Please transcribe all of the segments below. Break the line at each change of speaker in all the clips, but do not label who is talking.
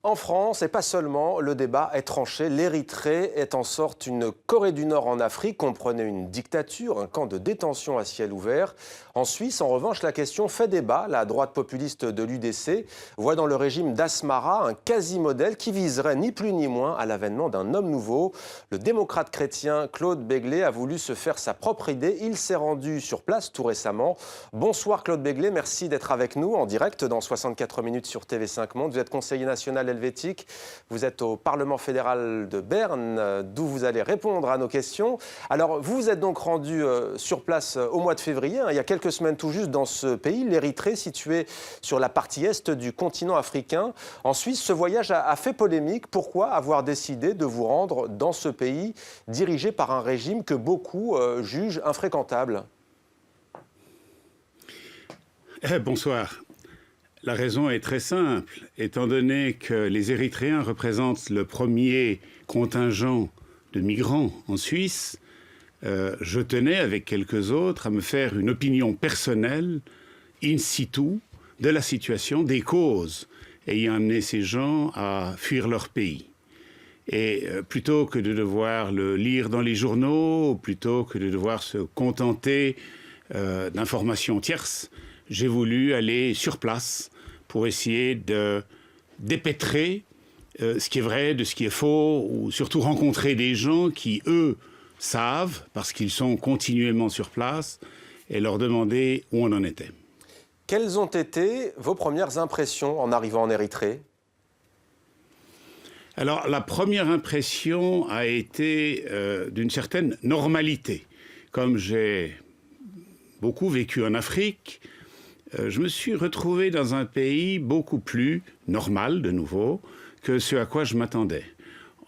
En France, et pas seulement, le débat est tranché. L'Érythrée est en sorte une Corée du Nord en Afrique, comprenait une dictature, un camp de détention à ciel ouvert. En Suisse, en revanche, la question fait débat. La droite populiste de l'UDC voit dans le régime d'Asmara un quasi-modèle qui viserait ni plus ni moins à l'avènement d'un homme nouveau. Le démocrate chrétien Claude Béglé a voulu se faire sa propre idée. Il s'est rendu sur place tout récemment. Bonsoir Claude Béglé, merci d'être avec nous en direct dans 64 minutes sur TV5 Monde. Vous êtes conseiller national helvétique. Vous êtes au Parlement fédéral de Berne, d'où vous allez répondre à nos questions. Alors, vous vous êtes donc rendu sur place au mois de février, il y a quelques semaines tout juste, dans ce pays, l'Érythrée, situé sur la partie est du continent africain. En Suisse, ce voyage a fait polémique. Pourquoi avoir décidé de vous rendre dans ce pays dirigé par un régime que beaucoup jugent infréquentable?
Bonsoir. La raison est très simple. Étant donné que les Érythréens représentent le premier contingent de migrants en Suisse, je tenais, avec quelques autres, à me faire une opinion personnelle, in situ, de la situation, des causes ayant amené ces gens à fuir leur pays. Et plutôt que de devoir le lire dans les journaux, plutôt que de devoir se contenter d'informations tierces, j'ai voulu aller sur place pour essayer de dépêtrer ce qui est vrai de ce qui est faux, ou surtout rencontrer des gens qui, eux, savent, parce qu'ils sont continuellement sur place, et leur demander où on en était.
Quelles ont été vos premières impressions en arrivant en Érythrée?
Alors, la première impression a été d'une certaine normalité. Comme j'ai beaucoup vécu en Afrique, je me suis retrouvé dans un pays beaucoup plus normal, de nouveau, que ce à quoi je m'attendais.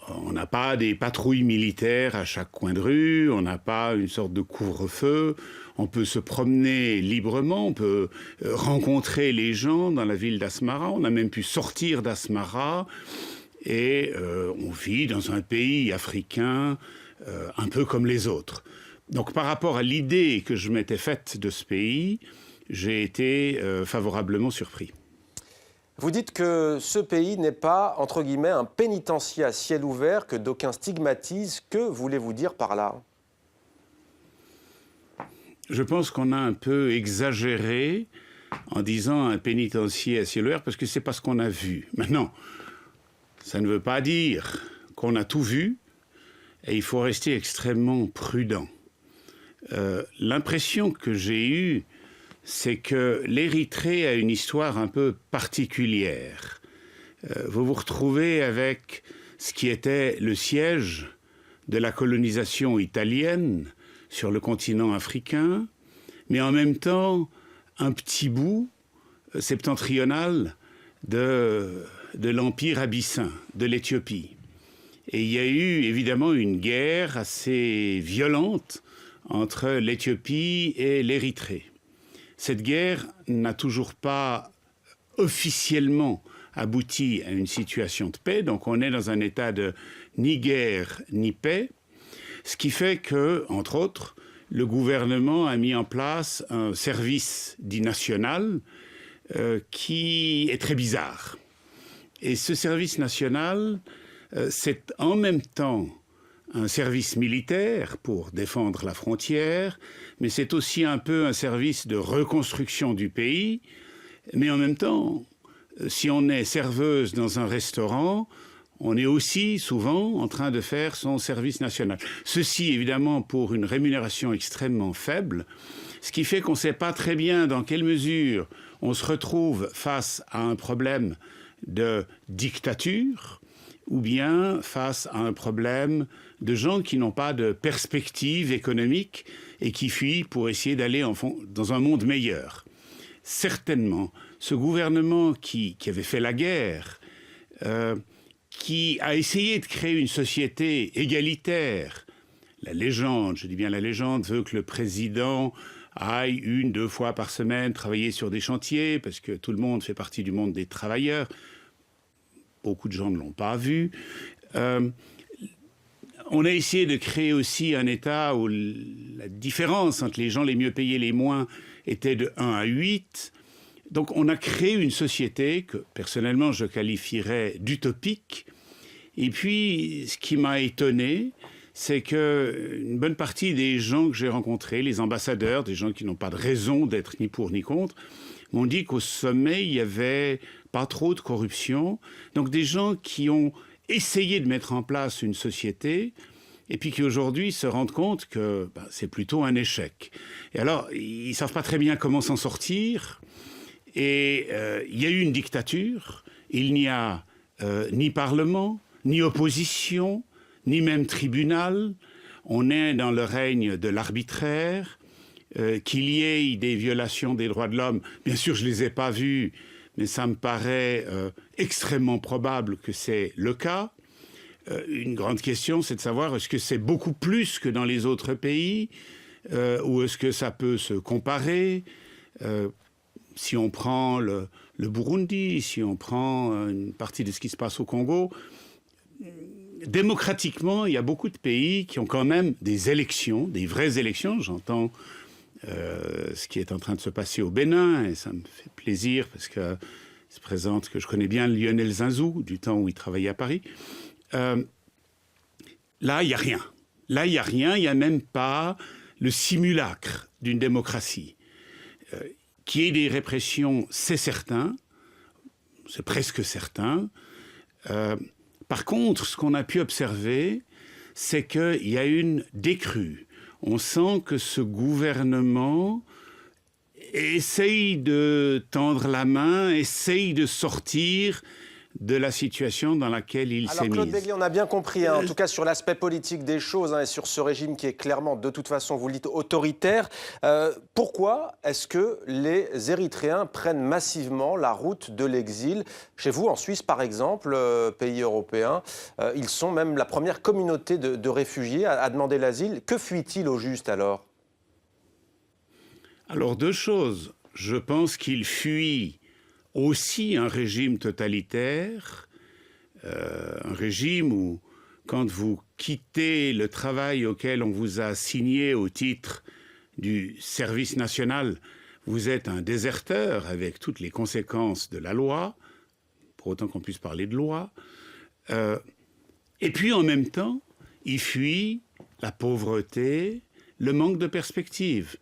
On n'a pas des patrouilles militaires à chaque coin de rue, on n'a pas une sorte de couvre-feu, on peut se promener librement, on peut rencontrer les gens dans la ville d'Asmara, on a même pu sortir d'Asmara, et on vit dans un pays africain un peu comme les autres. Donc par rapport à l'idée que je m'étais faite de ce pays, j'ai été favorablement surpris.
Vous dites que ce pays n'est pas, entre guillemets, un pénitencier à ciel ouvert que d'aucuns stigmatisent. Que voulez-vous dire par là?
Je pense qu'on a un peu exagéré en disant un pénitencier à ciel ouvert parce que c'est pas ce qu'on a vu. Maintenant, ça ne veut pas dire qu'on a tout vu et il faut rester extrêmement prudent. L'impression que j'ai eue, c'est que l'Érythrée a une histoire un peu particulière. Vous vous retrouvez avec ce qui était le siège de la colonisation italienne sur le continent africain, mais en même temps un petit bout septentrional de l'Empire abyssin, de l'Éthiopie. Et il y a eu évidemment une guerre assez violente entre l'Éthiopie et l'Érythrée. Cette guerre n'a toujours pas officiellement abouti à une situation de paix, donc on est dans un état de ni guerre ni paix, ce qui fait que, entre autres, le gouvernement a mis en place un service dit national qui est très bizarre. Et ce service national, c'est en même temps un service militaire pour défendre la frontière, mais c'est aussi un peu un service de reconstruction du pays. Mais en même temps, si on est serveuse dans un restaurant, on est aussi souvent en train de faire son service national. Ceci, évidemment, pour une rémunération extrêmement faible, ce qui fait qu'on ne sait pas très bien dans quelle mesure on se retrouve face à un problème de dictature, ou bien face à un problème de gens qui n'ont pas de perspective économique et qui fuient pour essayer d'aller dans un monde meilleur. Certainement, ce gouvernement qui avait fait la guerre, qui a essayé de créer une société égalitaire, la légende, je dis bien la légende, veut que le président aille 1-2 fois par semaine travailler sur des chantiers, parce que tout le monde fait partie du monde des travailleurs. Beaucoup de gens ne l'ont pas vu. On a essayé de créer aussi un État où la différence entre les gens les mieux payés et les moins était de 1 à 8. Donc on a créé une société que personnellement je qualifierais d'utopique. Et puis ce qui m'a étonné, c'est qu'une bonne partie des gens que j'ai rencontrés, les ambassadeurs, des gens qui n'ont pas de raison d'être ni pour ni contre, m'ont dit qu'au sommet, il n'y avait pas trop de corruption. Donc des gens qui ont essayé de mettre en place une société et puis qui aujourd'hui se rendent compte que c'est plutôt un échec. Et alors, ils ne savent pas très bien comment s'en sortir. Et il y a eu une dictature. Il n'y a ni parlement, ni opposition, ni même tribunal. On est dans le règne de l'arbitraire. Qu'il y ait des violations des droits de l'homme, bien sûr, je ne les ai pas vues, mais ça me paraît extrêmement probable que c'est le cas. Une grande question, c'est de savoir est-ce que c'est beaucoup plus que dans les autres pays ou est-ce que ça peut se comparer si on prend le Burundi, si on prend une partie de ce qui se passe au Congo, démocratiquement, il y a beaucoup de pays qui ont quand même des élections, des vraies élections. J'entends ce qui est en train de se passer au Bénin, et ça me fait plaisir parce que se présente que je connais bien Lionel Zinsou, du temps où il travaillait à Paris. Là, il n'y a rien. Là, il n'y a rien, il n'y a même pas le simulacre d'une démocratie. Qu'il y ait des répressions, c'est certain, c'est presque certain. Par contre, ce qu'on a pu observer, c'est qu'il y a une décrue. On sent que ce gouvernement essaye de tendre la main, essaye de sortir de la situation dans laquelle il s'est mis.
Alors Claude Begley, on a bien compris, en tout cas sur l'aspect politique des choses, et sur ce régime qui est clairement, de toute façon, vous le dites, autoritaire. Pourquoi est-ce que les Érythréens prennent massivement la route de l'exil? Chez vous, en Suisse, par exemple, pays européen, ils sont même la première communauté de réfugiés à demander l'asile. Que fuient-ils au juste alors?
Alors deux choses. Je pense qu'ils fuient aussi un régime totalitaire, un régime où, quand vous quittez le travail auquel on vous a assigné au titre du service national, vous êtes un déserteur avec toutes les conséquences de la loi, pour autant qu'on puisse parler de loi. Et puis en même temps, ils fuient la pauvreté, le manque de perspective.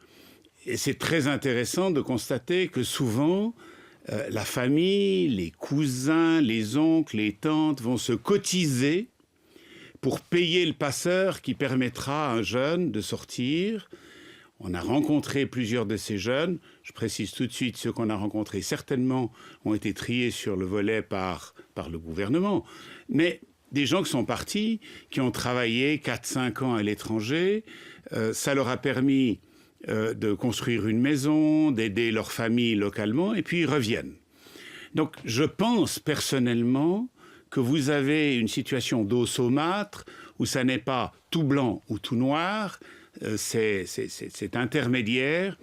Et c'est très intéressant de constater que souvent, la famille, les cousins, les oncles, les tantes vont se cotiser pour payer le passeur qui permettra à un jeune de sortir. On a rencontré plusieurs de ces jeunes. Je précise tout de suite, ceux qu'on a rencontrés certainement ont été triés sur le volet par le gouvernement. Mais des gens qui sont partis, qui ont travaillé 4-5 ans à l'étranger, ça leur a permis de construire une maison, d'aider leur famille localement, et puis ils reviennent. Donc je pense personnellement que vous avez une situation d'eau saumâtre où ça n'est pas tout blanc ou tout noir, c'est intermédiaire,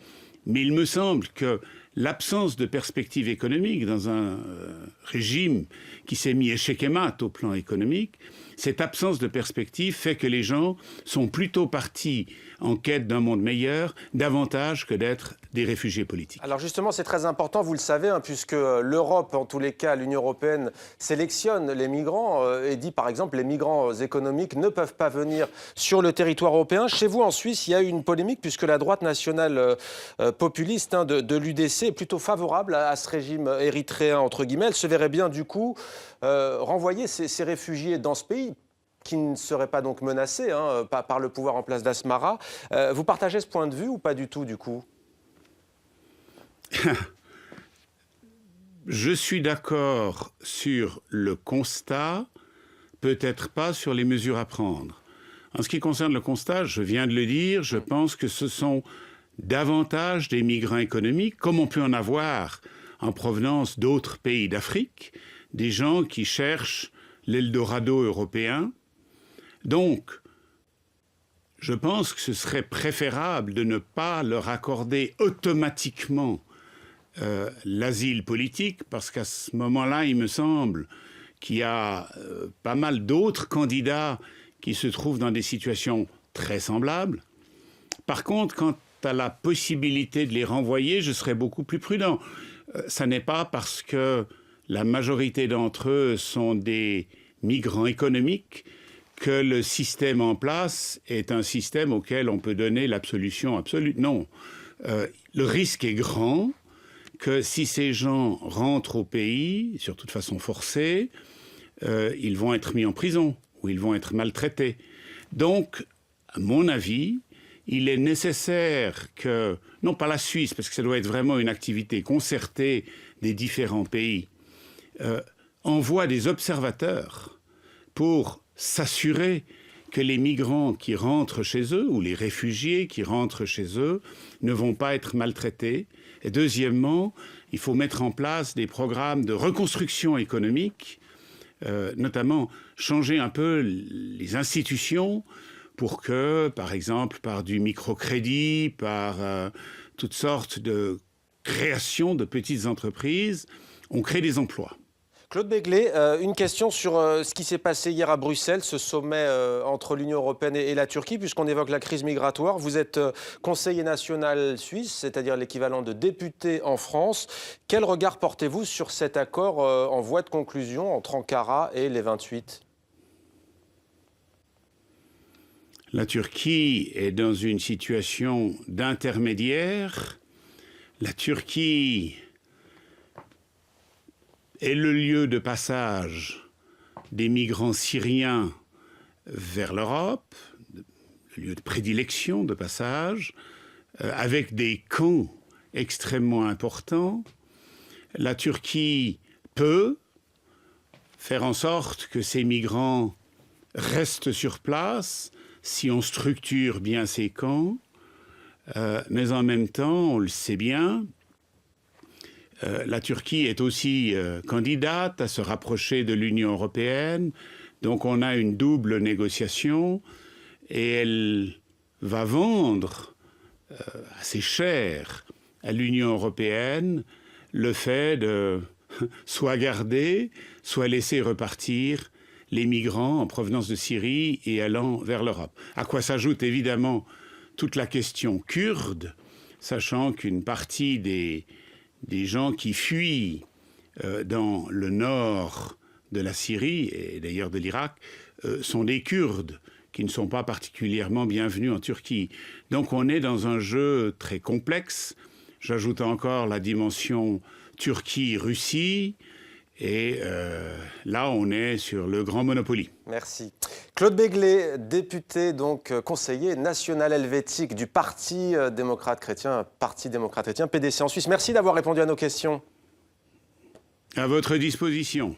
mais il me semble que l'absence de perspective économique dans un régime qui s'est mis échec et mat au plan économique, cette absence de perspective fait que les gens sont plutôt partis en quête d'un monde meilleur, davantage que d'être des réfugiés politiques.
Alors justement, c'est très important, vous le savez, puisque l'Europe, en tous les cas, l'Union européenne, sélectionne les migrants et dit, par exemple, les migrants économiques ne peuvent pas venir sur le territoire européen. Chez vous, en Suisse, il y a eu une polémique, puisque la droite nationale populiste de l'UDC est plutôt favorable à ce régime érythréen, entre guillemets. Elle se verrait bien, du coup, renvoyer ces réfugiés dans ce pays, qui ne serait pas donc menacé par le pouvoir en place d'Asmara. Vous partagez ce point de vue ou pas du tout, du coup?
Je suis d'accord sur le constat, peut-être pas sur les mesures à prendre. En ce qui concerne le constat, je viens de le dire, je pense que ce sont davantage des migrants économiques, comme on peut en avoir en provenance d'autres pays d'Afrique, des gens qui cherchent l'Eldorado européen. Donc, je pense que ce serait préférable de ne pas leur accorder automatiquement l'asile politique, parce qu'à ce moment-là, il me semble qu'il y a pas mal d'autres candidats qui se trouvent dans des situations très semblables. Par contre, quant à la possibilité de les renvoyer, je serais beaucoup plus prudent. ça n'est pas parce que la majorité d'entre eux sont des migrants économiques que le système en place est un système auquel on peut donner l'absolution absolue. Non. Le risque est grand que si ces gens rentrent au pays, surtout de façon forcée, ils vont être mis en prison ou ils vont être maltraités. Donc, à mon avis, il est nécessaire que, non pas la Suisse, parce que ça doit être vraiment une activité concertée des différents pays, envoie des observateurs pour s'assurer que les migrants qui rentrent chez eux ou les réfugiés qui rentrent chez eux ne vont pas être maltraités. Et deuxièmement, il faut mettre en place des programmes de reconstruction économique, notamment changer un peu les institutions pour que, par exemple, par du microcrédit, par toutes sortes de créations de petites entreprises, on crée des emplois.
Claude Béglé, une question sur ce qui s'est passé hier à Bruxelles, ce sommet entre l'Union européenne et la Turquie, puisqu'on évoque la crise migratoire. Vous êtes conseiller national suisse, c'est-à-dire l'équivalent de député en France. Quel regard portez-vous sur cet accord en voie de conclusion entre Ankara et les 28 ?
La Turquie est dans une situation d'intermédiaire. La Turquie est le lieu de passage des migrants syriens vers l'Europe, le lieu de prédilection de passage, avec des camps extrêmement importants. La Turquie peut faire en sorte que ces migrants restent sur place si on structure bien ces camps, mais en même temps, on le sait bien, la Turquie est aussi candidate à se rapprocher de l'Union européenne, donc on a une double négociation et elle va vendre assez cher à l'Union européenne le fait de soit garder, soit laisser repartir les migrants en provenance de Syrie et allant vers l'Europe. À quoi s'ajoute évidemment toute la question kurde, sachant qu'une partie des gens qui fuient dans le nord de la Syrie et d'ailleurs de l'Irak sont des Kurdes qui ne sont pas particulièrement bienvenus en Turquie. Donc on est dans un jeu très complexe. J'ajoute encore la dimension Turquie-Russie. Et là, on est sur le grand Monopoly.
Merci. Claude Béglé, député, donc conseiller national helvétique du Parti démocrate chrétien, PDC en Suisse. Merci d'avoir répondu à nos questions.
À votre disposition.